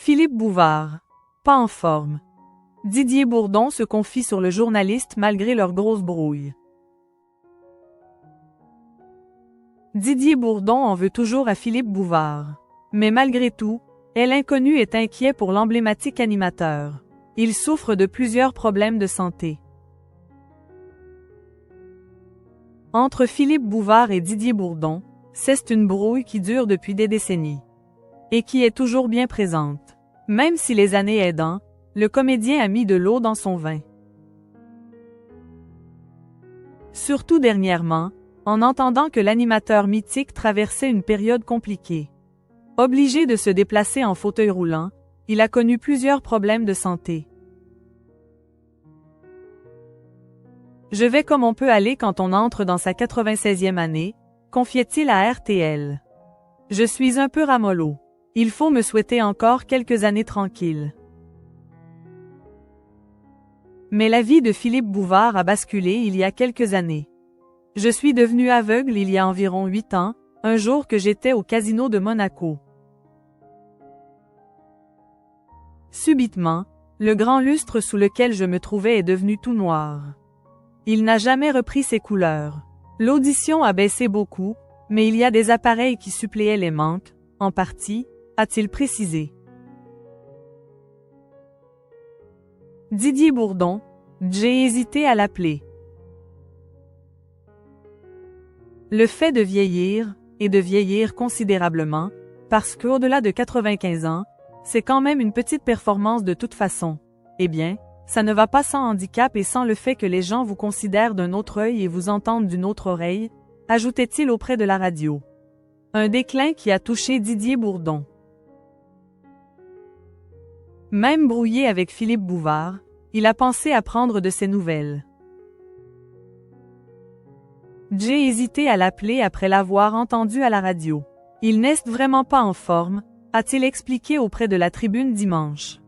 Philippe Bouvard. Pas en forme. Didier Bourdon se confie sur le journaliste malgré leur grosse brouille. Didier Bourdon en veut toujours à Philippe Bouvard. Mais malgré tout, l'inconnu est inquiet pour l'emblématique animateur. Il souffre de plusieurs problèmes de santé. Entre Philippe Bouvard et Didier Bourdon, c'est une brouille qui dure depuis des décennies. Et qui est toujours bien présente. Même si les années aidant, le comédien a mis de l'eau dans son vin. Surtout dernièrement, en entendant que l'animateur mythique traversait une période compliquée. Obligé de se déplacer en fauteuil roulant, il a connu plusieurs problèmes de santé. Je vais comme on peut aller quand on entre dans sa 96e année, confiait-il à RTL. Je suis un peu ramollo. Il faut me souhaiter encore quelques années tranquilles. Mais la vie de Philippe Bouvard a basculé il y a quelques années. Je suis devenu aveugle il y a environ 8 ans, un jour que j'étais au casino de Monaco. Subitement, le grand lustre sous lequel je me trouvais est devenu tout noir. Il n'a jamais repris ses couleurs. L'audition a baissé beaucoup, mais il y a des appareils qui suppléaient les manques, en partie, a-t-il précisé. Didier Bourdon, j'ai hésité à l'appeler. Le fait de vieillir, et de vieillir considérablement, parce qu'au-delà de 95 ans, c'est quand même une petite performance de toute façon. Eh bien, ça ne va pas sans handicap et sans le fait que les gens vous considèrent d'un autre œil et vous entendent d'une autre oreille, ajoutait-il auprès de la radio. Un déclin qui a touché Didier Bourdon. Même brouillé avec Philippe Bouvard, il a pensé à prendre de ses nouvelles. J'ai hésité à l'appeler après l'avoir entendu à la radio. Il n'est vraiment pas en forme, a-t-il expliqué auprès de la Tribune dimanche.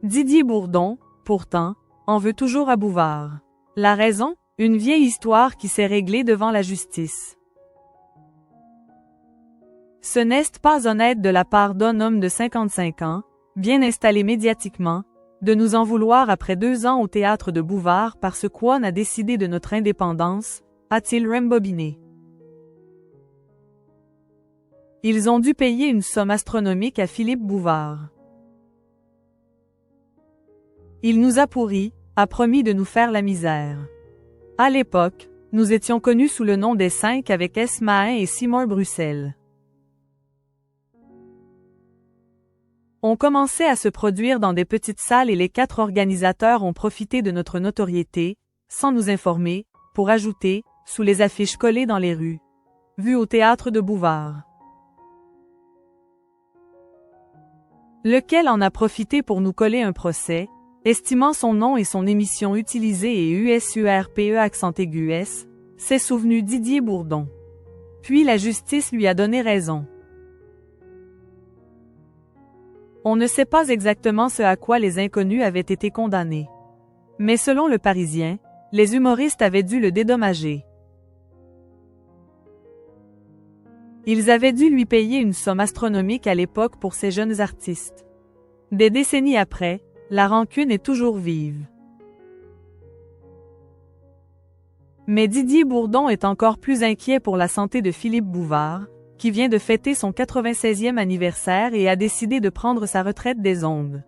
Didier Bourdon, pourtant, en veut toujours à Bouvard. La raison? Une vieille histoire qui s'est réglée devant la justice. Ce n'est pas honnête de la part d'un homme de 55 ans, bien installé médiatiquement, de nous en vouloir après 2 ans au théâtre de Bouvard parce qu'on a décidé de notre indépendance, a-t-il rembobiné. Ils ont dû payer une somme astronomique à Philippe Bouvard. Il nous a pourris, a promis de nous faire la misère. À l'époque, nous étions connus sous le nom des 5 avec S. Mahin et Simon Bruxelles. On commençait à se produire dans des petites salles et les 4 organisateurs ont profité de notre notoriété, sans nous informer, pour ajouter, sous les affiches collées dans les rues. Vu au théâtre de Bouvard. Lequel en a profité pour nous coller un procès, estimant son nom et son émission utilisés et USURPE accent aigu S, s'est souvenu Didier Bourdon. Puis la justice lui a donné raison. On ne sait pas exactement ce à quoi les inconnus avaient été condamnés. Mais selon le Parisien, les humoristes avaient dû le dédommager. Ils avaient dû lui payer une somme astronomique à l'époque pour ces jeunes artistes. Des décennies après, la rancune est toujours vive. Mais Didier Bourdon est encore plus inquiet pour la santé de Philippe Bouvard, qui vient de fêter son 96e anniversaire et a décidé de prendre sa retraite des ondes.